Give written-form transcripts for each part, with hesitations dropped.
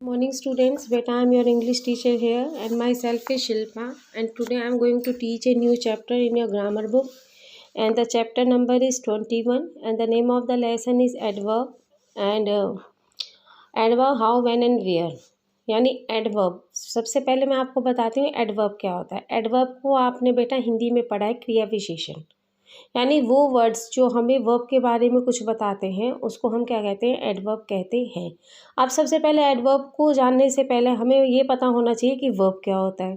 Morning students, beta I am your English teacher here and myself is Shilpa, and today I am going to teach a new chapter in your grammar book, and the chapter number is 21 and the name of the lesson is adverb and adverb how, when and where. यानी adverb. सबसे पहले मैं आपको बताती हूँ adverb क्या होता है। एडवर्ब को आपने बेटा हिंदी में पढ़ा है क्रिया विशेषण, यानी वो वर्ड्स जो हमें वर्ब के बारे में कुछ बताते हैं उसको हम क्या कहते हैं, एडवर्ब कहते हैं। अब सबसे पहले एडवर्ब को जानने से पहले हमें ये पता होना चाहिए कि वर्ब क्या होता है।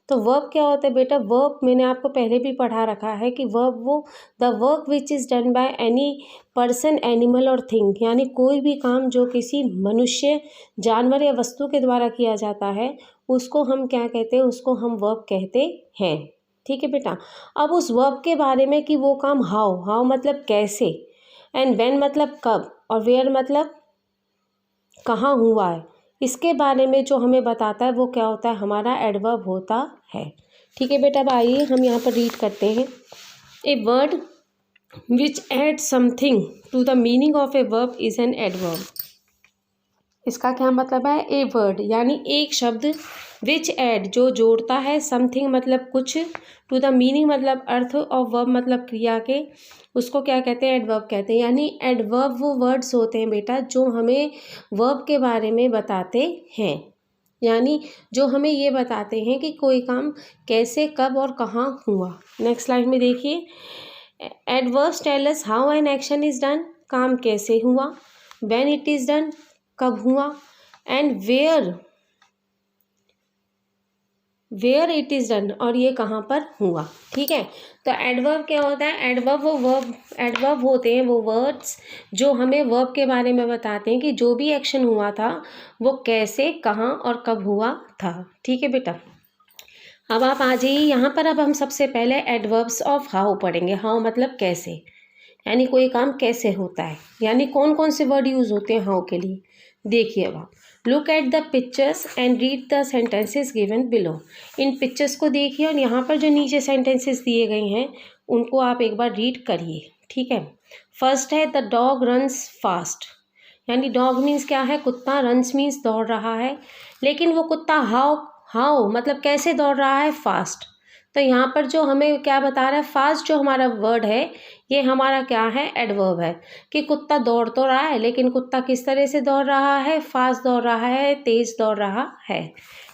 तो वर्ब क्या होता है बेटा, वर्ब मैंने आपको पहले भी पढ़ा रखा है कि वर्ब वो the work which is done by any person, animal और थिंग, यानी कोई भी काम जो किसी मनुष्य, जानवर या वस्तु के द्वारा किया जाता है उसको हम क्या कहते हैं, उसको हम वर्ब कहते हैं। ठीक है बेटा। अब उस वर्ब के बारे में कि वो काम हाउ मतलब कैसे, एंड व्हेन मतलब कब, और वेयर मतलब कहाँ हुआ है, इसके बारे में जो हमें बताता है वो क्या होता है, हमारा एडवर्ब होता है। ठीक है बेटा। अब आइए हम यहाँ पर रीड करते हैं। A word which add something to the meaning of a verb is an adverb. इसका क्या मतलब है, ए वर्ड यानी एक शब्द, विच एड जो जोड़ता है, समथिंग मतलब कुछ, टू द मीनिंग मतलब अर्थ, और वर्ब मतलब क्रिया के, उसको क्या कहते हैं, एडवर्ब कहते हैं। यानी एडवर्ब वो वर्ड्स होते हैं बेटा जो हमें वर्ब के बारे में बताते हैं, यानी जो हमें ये बताते हैं कि कोई काम कैसे, कब और कहाँ हुआ। नेक्स्ट स्लाइड में देखिए, adverbs tell us how an action is done, काम कैसे हुआ, व्हेन इट इज डन कब हुआ, and where it is done और ये कहाँ पर हुआ। ठीक है। तो एडवर्ब क्या होता है, एडवर्ब होते हैं वो वर्ड्स जो हमें वर्ब के बारे में बताते हैं कि जो भी एक्शन हुआ था वो कैसे, कहाँ और कब हुआ था। ठीक है बेटा। अब आप आ जाइए यहाँ पर। अब हम सबसे पहले एडवर्ब्स ऑफ हाउ पढ़ेंगे। हाउ मतलब कैसे, यानी कोई काम कैसे होता है, यानी कौन कौन से वर्ड यूज़ होते हैं हाउ के लिए। देखिए अब आप look at the pictures and read the sentences given below. In pictures को देखिए और यहाँ पर जो नीचे सेंटेंसेस दिए गए हैं उनको आप एक बार रीड करिए। ठीक है। फर्स्ट है द डॉग रन्स फास्ट, यानी डॉग मीन्स क्या है, कुत्ता, रन्स मीन्स दौड़ रहा है, लेकिन वो कुत्ता हाउ मतलब कैसे दौड़ रहा है, फास्ट। तो यहाँ पर जो हमें क्या बता रहा है, फास्ट जो हमारा वर्ड है ये हमारा क्या है, एडवर्ब है, कि कुत्ता दौड़ तो रहा है लेकिन कुत्ता किस तरह से दौड़ रहा है, फास्ट दौड़ रहा है, तेज दौड़ रहा है।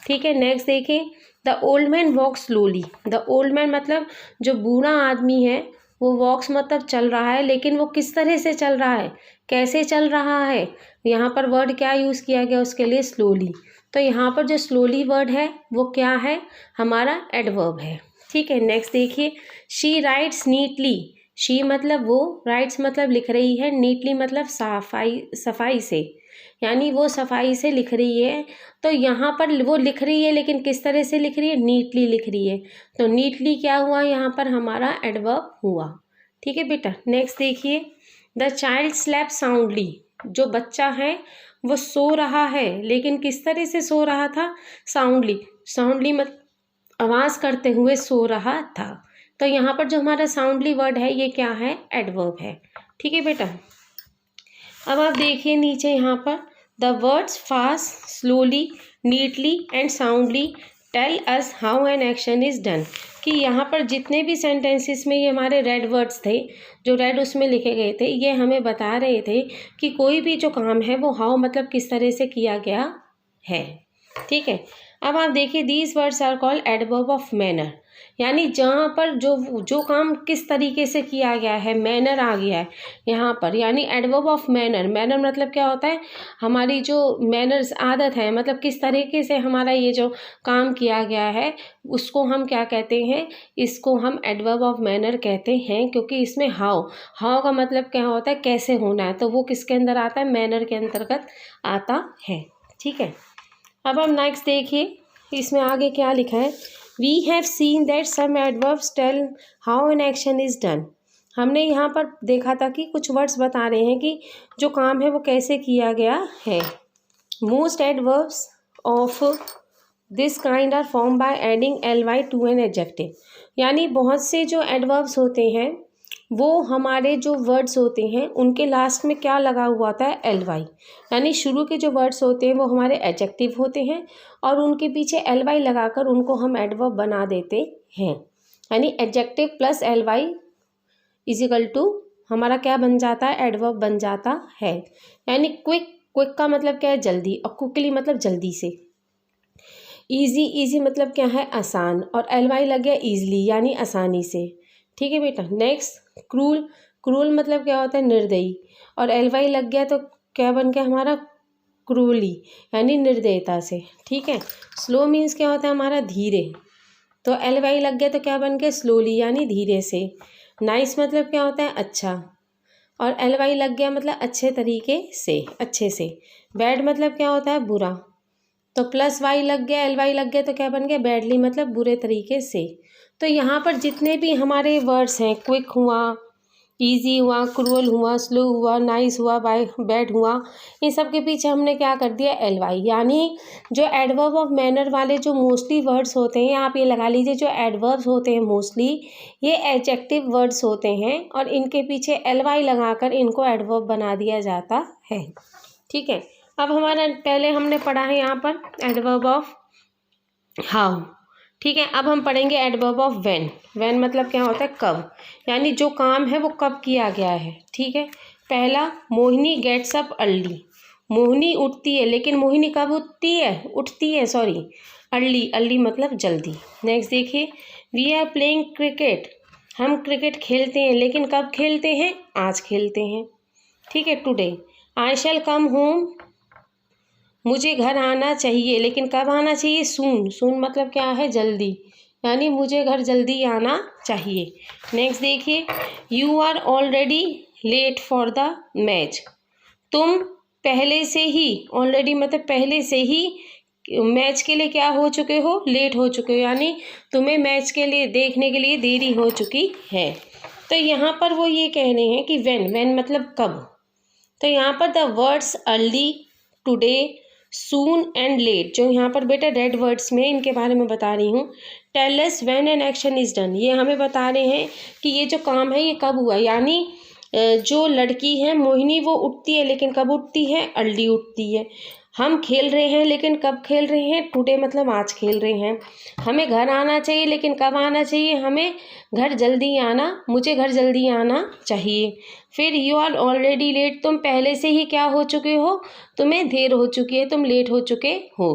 ठीक है। नेक्स्ट देखिए, the old man walk slowly. The old man मतलब जो बूढ़ा आदमी है वो वॉक्स मतलब चल रहा है, लेकिन वो किस तरह से चल रहा है, कैसे चल रहा है, यहाँ पर वर्ड क्या यूज़ किया गया उसके लिए, स्लोली। तो यहाँ पर जो स्लोली वर्ड है वो क्या है, हमारा एडवर्ब है। ठीक है। नेक्स्ट देखिए, शी राइट्स नीटली। शी मतलब वो, राइट्स मतलब लिख रही है, नीटली मतलब सफाई से, यानी वो सफाई से लिख रही है। तो यहाँ पर वो लिख रही है लेकिन किस तरह से लिख रही है, नीटली लिख रही है। तो नीटली क्या हुआ, यहाँ पर हमारा एडवर्ब हुआ। ठीक है बेटा। नेक्स्ट देखिए, द चाइल्ड स्लेप साउंडली। जो बच्चा है वो सो रहा है, लेकिन किस तरह से सो रहा था, साउंडली मत आवाज़ करते हुए सो रहा था। तो यहाँ पर जो हमारा साउंडली वर्ड है ये क्या है, एडवर्ब है। ठीक है बेटा। अब आप देखिए नीचे यहाँ पर, the words fast, slowly, neatly and soundly tell us how an action is done, कि यहाँ पर जितने भी सेंटेंसेस में ये हमारे रेड वर्ड्स थे, जो रेड उसमें लिखे गए थे, ये हमें बता रहे थे कि कोई भी जो काम है वो हाउ मतलब किस तरह से किया गया है। ठीक है। अब आप देखिए, these words are called adverb of manner, यानी जहाँ पर जो काम किस तरीके से किया गया है, मैनर आ गया है यहाँ पर, यानी एडवर्ब ऑफ मैनर। मैनर मतलब क्या होता है, हमारी जो मैनर्स आदत है, मतलब किस तरीके से हमारा ये जो काम किया गया है उसको हम क्या कहते हैं, इसको हम एडवर्ब ऑफ मैनर कहते हैं, क्योंकि इसमें हाउ का मतलब क्या होता है, कैसे होना है, तो वो किसके अंदर आता है, मैनर के अंतर्गत आता है। ठीक है। अब हम नेक्स्ट देखिए, इसमें आगे क्या लिखा है, we have seen that some adverbs tell how an action is done. हमने यहाँ पर देखा था कि कुछ वर्ड्स बता रहे हैं कि जो काम है वो कैसे किया गया है। Most adverbs of this kind are form by adding ly to an adjective, यानी बहुत से जो एडवर्ब्स होते हैं वो हमारे जो वर्ड्स होते हैं उनके लास्ट में क्या लगा हुआ होता है, एल वाई, यानी शुरू के जो वर्ड्स होते हैं वो हमारे एडजेक्टिव होते हैं और उनके पीछे एल वाई लगाकर उनको हम एडवर्ब बना देते हैं। यानी adjective plus L Y is equal to हमारा क्या बन जाता है, एडवर्ब बन जाता है। यानी क्विक, क्विक का मतलब क्या है, जल्दी, और क्विकली मतलब जल्दी से। ईजी, ईजी मतलब क्या है, आसान, और एल वाई लग गया ईजली यानी आसानी से। ठीक है बेटा। नेक्स्ट क्रूल, क्रूल मतलब क्या होता है, निर्दयी, और एल वाई लग गया तो क्या बन गया हमारा, क्रूली यानी निर्दयता से। ठीक है। स्लो मीन्स क्या होता है हमारा, धीरे, तो एल वाई लग गया तो क्या बन गया, स्लोली यानी धीरे से। नाइस मतलब क्या होता है, अच्छा, और एल वाई लग गया मतलब अच्छे तरीके से, अच्छे से। बैड मतलब क्या होता है, बुरा, तो प्लस वाई लग गया, एल वाई लग गया तो क्या बन गया, बैडली मतलब बुरे तरीके से। तो यहाँ पर जितने भी हमारे वर्ड्स हैं, क्विक हुआ, ईजी हुआ, क्रूअल हुआ, स्लो हुआ, नाइस हुआ, बैड हुआ, इन सब के पीछे हमने क्या कर दिया, एल वाई। यानी जो एडवर्ब ऑफ मैनर वाले जो मोस्टली वर्ड्स होते हैं, आप ये लगा लीजिए जो एडवर्ब्स होते हैं मोस्टली ये एडजेक्टिव वर्ड्स होते हैं और इनके पीछे एल वाई लगाकर इनको एडवर्ब बना दिया जाता है। ठीक है। अब हमारा पहले हमने पढ़ा है यहाँ पर एडवर्ब ऑफ हाउ। ठीक है। अब हम पढ़ेंगे एडवर्ब ऑफ व्हेन। व्हेन मतलब क्या होता है, कब, यानी जो काम है वो कब किया गया है। ठीक है। पहला, Mohini gets up early, Mohini उठती है, लेकिन मोहिनी कब उठती है सॉरी, अर्ली, अर्ली मतलब जल्दी। नेक्स्ट देखिए, वी आर प्लेइंग क्रिकेट, हम क्रिकेट खेलते हैं, लेकिन कब खेलते हैं, आज खेलते हैं। ठीक है। टुडे, आई शैल कम होम, मुझे घर आना चाहिए, लेकिन कब आना चाहिए, सून, सून मतलब क्या है, जल्दी, यानी मुझे घर जल्दी आना चाहिए। नेक्स्ट देखिए, you are already late for the match, तुम पहले से ही, ऑलरेडी मतलब पहले से ही मैच के लिए क्या हो चुके हो, लेट हो चुके हो, यानी तुम्हें मैच के लिए देखने के लिए देरी हो चुकी है। तो यहाँ पर वो ये कह रहे हैं कि व्हेन, व्हेन मतलब कब, तो यहाँ पर the words early, today, soon and let जो यहाँ पर बेटा रेड वर्ड्स में इनके बारे में बता रही हूँ। Tell us when an action is done, ये हमें बता रहे हैं कि ये जो काम है ये कब हुआ, यानी जो लड़की है मोहिनी वो उठती है, लेकिन कब उठती है, अर्ली उठती है। हम खेल रहे हैं, लेकिन कब खेल रहे हैं, टुडे मतलब आज खेल रहे हैं। हमें घर आना चाहिए, लेकिन कब आना चाहिए, हमें घर जल्दी आना, मुझे घर जल्दी आना चाहिए। फिर यू आर ऑलरेडी लेट, तुम पहले से ही क्या हो चुके हो, तुम्हें देर हो चुकी है, तुम लेट हो चुके हो।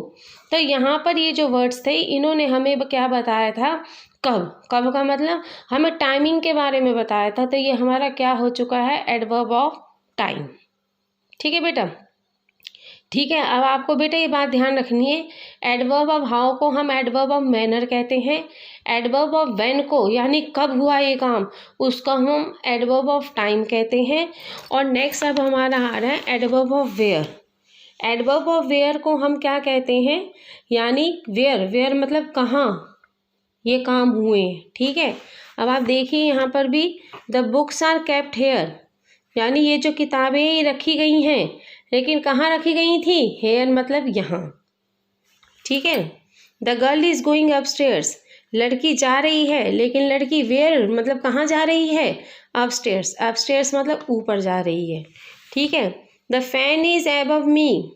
तो यहाँ पर ये जो वर्ड्स थे इन्होंने हमें क्या बताया था, कब, कब का मतलब हमें टाइमिंग के बारे में बताया था। तो ये हमारा क्या हो चुका है, एडवर्ब ऑफ टाइम। ठीक है बेटा। ठीक है। अब आपको बेटा ये बात ध्यान रखनी है, एडवर्ब ऑफ हाउ को हम एडवर्ब ऑफ मैनर कहते हैं, एडवर्ब ऑफ व्हेन को यानी कब हुआ ये काम उसका हम एडवर्ब ऑफ टाइम कहते हैं। और नेक्स्ट अब हमारा आ रहा है adverb of where. Adverb of where को हम क्या कहते हैं, यानी वेयर, वेयर मतलब कहाँ ये काम हुए। ठीक है। अब आप देखिए यहाँ पर भी, the books are kept here, यानी ये जो किताबें रखी गई हैं, लेकिन कहाँ रखी गई थी, हेयर मतलब यहाँ। ठीक है। The girl is going upstairs, लड़की जा रही है, लेकिन लड़की वेयर मतलब कहाँ जा रही है, अपस्टेयर्स, अपस्टेयर्स मतलब ऊपर जा रही है। ठीक है। द फैन इज एबव मी,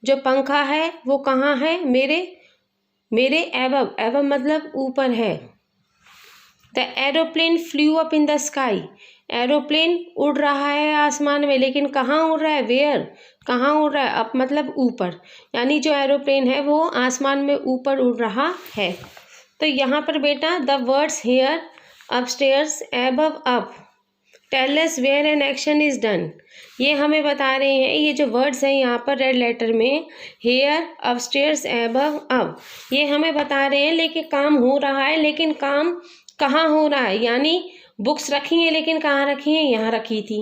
जो पंखा है वो कहाँ है, मेरे एबव, एबव मतलब ऊपर है। The aeroplane flu up in the sky, aeroplane उड़ रहा है आसमान में, लेकिन कहाँ उड़ रहा है, वेयर, कहाँ उड़ रहा है, अप मतलब ऊपर, यानी जो एरोप्लेन है वो आसमान में ऊपर उड़ रहा है। तो यहाँ पर बेटा the words here, upstairs, above, up, tell us where an action is done, ये हमें बता रहे हैं, ये जो वर्ड्स हैं यहाँ पर रेड लेटर में, हेयर, अपस्टेयर्स, एबव, अप, ये हमें बता रहे हैं लेकिन काम हो रहा है, लेकिन काम कहाँ हो रहा है, यानी बुक्स रखी हैं लेकिन कहाँ रखी हैं, यहाँ रखी थी।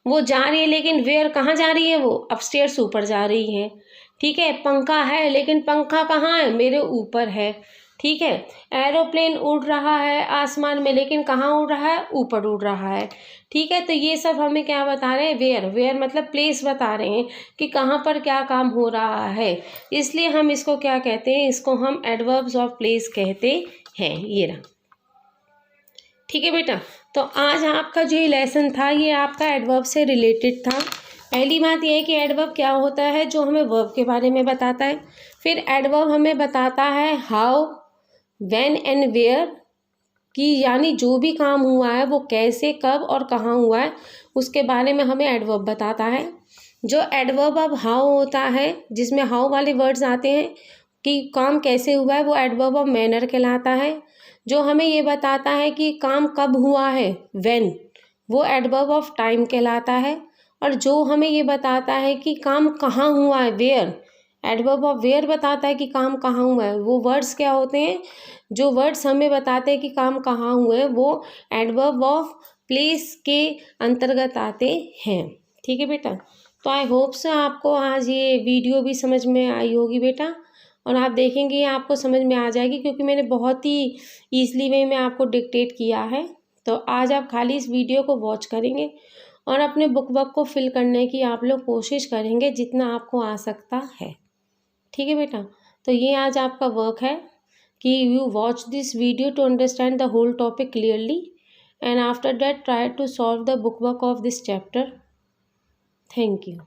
वो जा रही है, लेकिन वेयर कहाँ जा रही है, वो अपस्टेयर्स ऊपर जा रही है। ठीक है। पंखा है, लेकिन पंखा कहाँ है, मेरे ऊपर है। ठीक है। एरोप्लेन उड़ रहा है आसमान में, लेकिन कहाँ उड़ रहा है, ऊपर उड़ रहा है। ठीक है। तो ये सब हमें क्या बता रहे हैं, वेयर, वेयर मतलब प्लेस बता रहे हैं कि कहाँ पर क्या काम हो रहा है, इसलिए हम इसको क्या कहते हैं, इसको हम एडवर्ब्स ऑफ प्लेस कहते हैं। ये रहा। ठीक है बेटा। तो आज आपका जो ये लेसन था ये आपका एडवर्ब से रिलेटेड था। पहली बात यह है कि एडवर्ब क्या होता है, जो हमें वर्ब के बारे में बताता है। फिर एडवर्ब हमें बताता है हाउ, व्हेन एंड वेयर, कि यानी जो भी काम हुआ है वो कैसे, कब और कहाँ हुआ है, उसके बारे में हमें एडवर्ब बताता है। जो एडवर्ब अब हाउ होता है, जिसमें हाउ वाले वर्ड्स आते हैं कि काम कैसे हुआ है, वो एडवर्ब ऑफ मैनर कहलाता है। जो हमें ये बताता है कि काम कब हुआ है, व्हेन, वो एडवर्ब ऑफ टाइम कहलाता है। और जो हमें ये बताता है कि काम कहाँ हुआ है, वेयर, एडवर्ब ऑफ वेयर बताता है कि काम कहाँ हुआ है। वो वर्ड्स क्या होते हैं, जो वर्ड्स हमें बताते हैं कि काम कहाँ हुए हैं, वो एडवर्ब ऑफ प्लेस के अंतर्गत आते हैं। ठीक है बेटा। तो आई होप से आपको आज ये वीडियो भी समझ में आई होगी बेटा, और आप देखेंगे आपको समझ में आ जाएगी, क्योंकि मैंने बहुत ही ईजली वे में आपको डिक्टेट किया है। तो आज आप खाली इस वीडियो को वॉच करेंगे और अपने बुक वर्क को फिल करने की आप लोग कोशिश करेंगे जितना आपको आ सकता है। ठीक है बेटा। तो ये आज आपका वर्क है कि you watch this video to understand the whole topic clearly, and after that try to solve the book work of this chapter. Thank you.